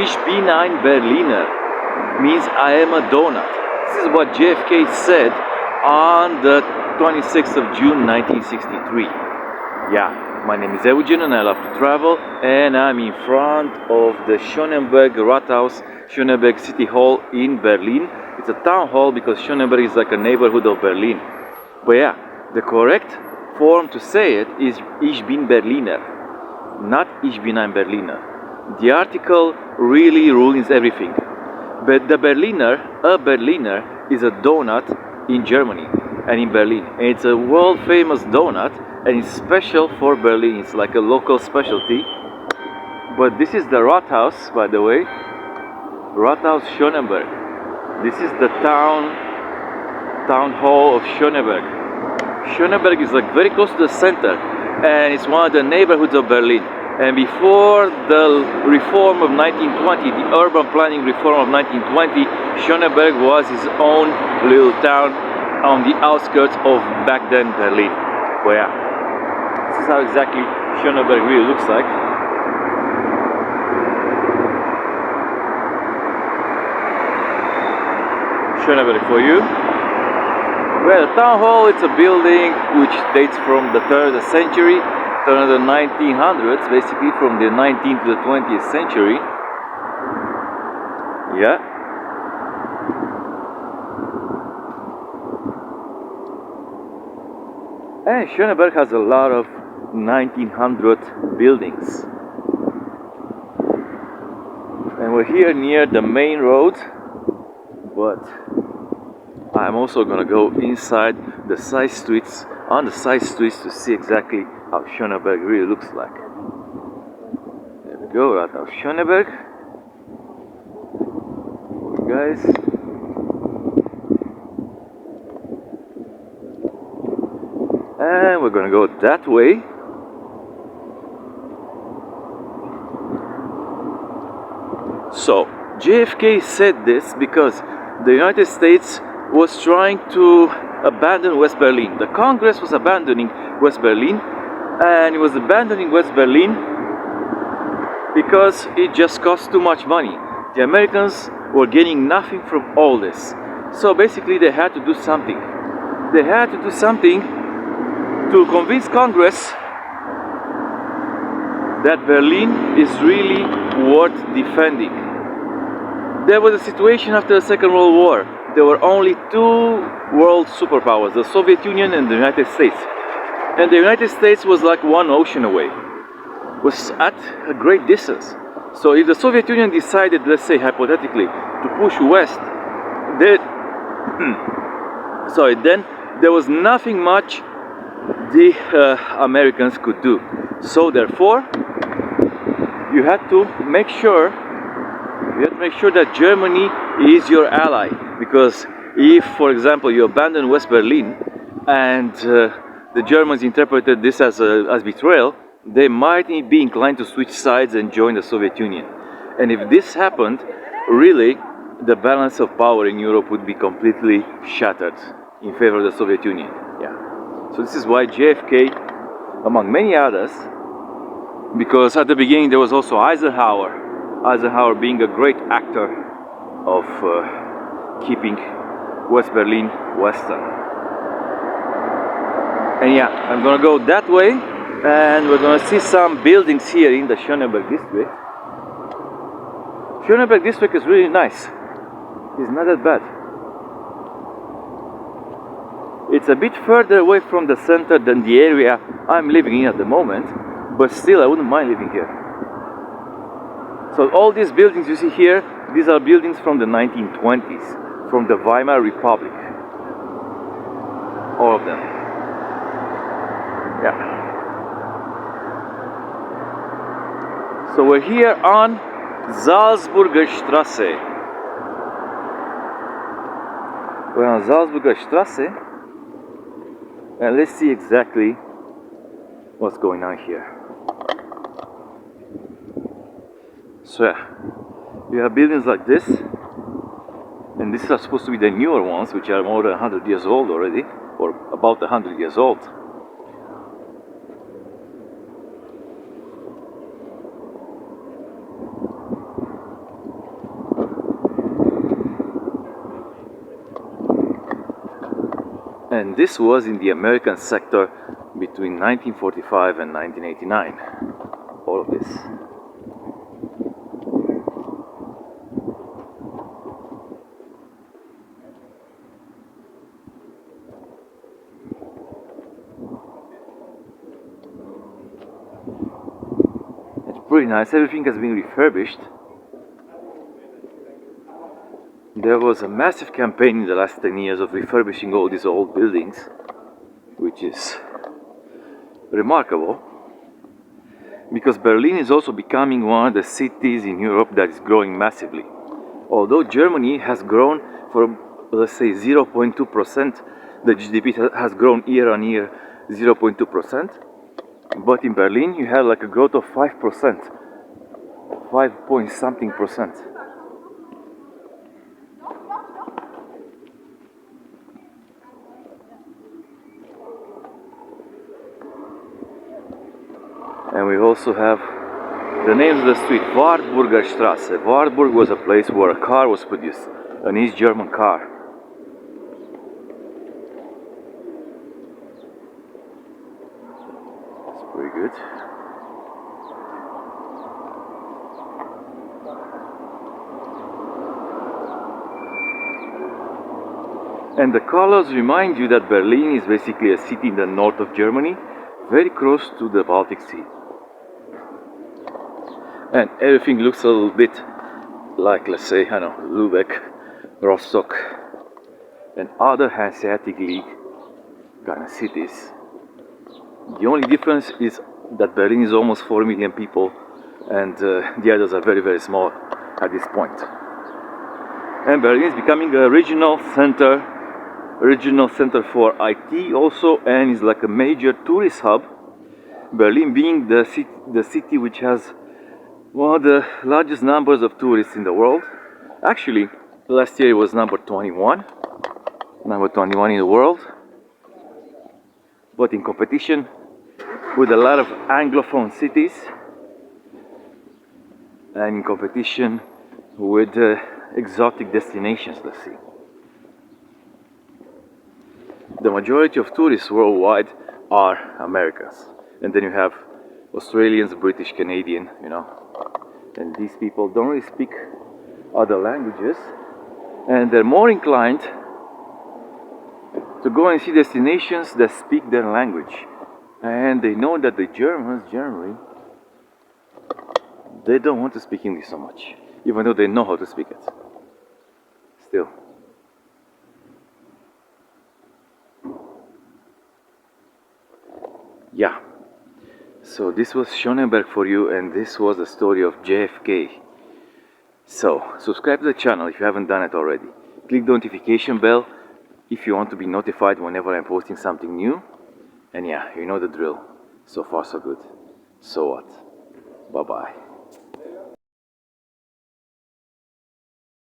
Ich bin ein Berliner means I am a donut. This is what JFK said on the 26th of June 1963. Yeah, my name is Eugen and I love to travel, and I'm in front of the Schöneberg Rathaus, Schöneberg City Hall in Berlin. It's a town hall because Schöneberg is like a neighborhood of Berlin. But yeah, the correct form to say it is Ich bin Berliner, not Ich bin ein Berliner. The article really ruins everything. But the Berliner, a Berliner, is a donut in Germany and in Berlin. And it's a world famous donut and it's special for Berlin. It's like a local specialty. But this is the Rathaus, by the way. Rathaus Schöneberg. This is the town hall of Schöneberg. Schöneberg is like very close to the center and it's one of the neighborhoods of Berlin. And before the reform of 1920, the urban planning reform of 1920, Schöneberg was his own little town on the outskirts of back then Berlin. Well, yeah, this is how exactly Schöneberg really looks like. Schöneberg for you. Well, the town hall, it's a building which dates from the 3rd century. Turn of the 1900s, basically from the 19th to the 20th century. Yeah. And Schöneberg has a lot of 1900 buildings. And we're here near the main road, but I'm also gonna go inside the side streets, on the side streets, to see exactly how Schöneberg really looks like. There we go, right now Schöneberg. Guys. And we're gonna go that way. So, JFK said this because the United States was trying to abandon West Berlin. The Congress was abandoning West Berlin, and it was abandoning West Berlin because it just cost too much money. The Americans were getting nothing from all this. So basically they had to do something. They had to do something to convince Congress that Berlin is really worth defending. There was a situation after the Second World War. There were only two world superpowers, the Soviet Union and the United States. And the United States was like one ocean away, was at a great distance. So if the Soviet Union decided, let's say hypothetically, to push west, then there was nothing much the Americans could do. So therefore, you had to make sure that Germany is your ally. Because if, for example, you abandon West Berlin and the Germans interpreted this as betrayal, they might be inclined to switch sides and join the Soviet Union. And if this happened, really, the balance of power in Europe would be completely shattered in favor of the Soviet Union. Yeah. So this is why JFK, among many others, because at the beginning there was also Eisenhower being a great actor of keeping West Berlin Western. And yeah, I'm gonna go that way and we're gonna see some buildings here in the Schöneberg district. Schöneberg district is really nice. It's not that bad. It's a bit further away from the center than the area I'm living in at the moment, but still I wouldn't mind living here. So all these buildings you see here, these are buildings from the 1920s, from the Weimar Republic. All of them. Yeah. So we're here on Salzburger Straße. We're on Salzburger Straße, and let's see exactly what's going on here. So yeah, you have buildings like this, and these are supposed to be the newer ones, which are more than 100 years old already, or about 100 years old. And this was in the American sector between 1945 and 1989. All of this. It's pretty nice. Everything has been refurbished. There was a massive campaign in the last 10 years of refurbishing all these old buildings, which is remarkable, because Berlin is also becoming one of the cities in Europe that is growing massively. Although Germany has grown from, let's say, 0.2%, the GDP has grown year on year 0.2%, but in Berlin you have like a growth of 5%, 5 point something percent. And we also have the names of the street, Wartburger Straße. Wartburg was a place where a car was produced, an East German car. That's pretty good. And the colors remind you that Berlin is basically a city in the north of Germany, very close to the Baltic Sea. And everything looks a little bit like, let's say, I don't know, Lübeck, Rostock, and other Hanseatic League kind of cities. The only difference is that Berlin is almost 4 million people, and the others are very, very small at this point. And Berlin is becoming a regional center for IT also, and is like a major tourist hub. Berlin being the city which has one of the largest numbers of tourists in the world. Actually, last year it was number 21 in the world, but in competition with a lot of Anglophone cities, and in competition with exotic destinations, let's see. The majority of tourists worldwide are Americans, and then you have Australians, British, Canadian, you know, and these people don't really speak other languages, and they're more inclined to go and see destinations that speak their language, and they know that the Germans generally, they don't want to speak English so much, even though they know how to speak it still. Yeah, so this was Schöneberg for you, and this was the story of JFK. So subscribe to the channel if you haven't done it already. Click the notification bell if you want to be notified whenever I'm posting something new. And yeah, you know the drill. So far so good. So what? Bye bye.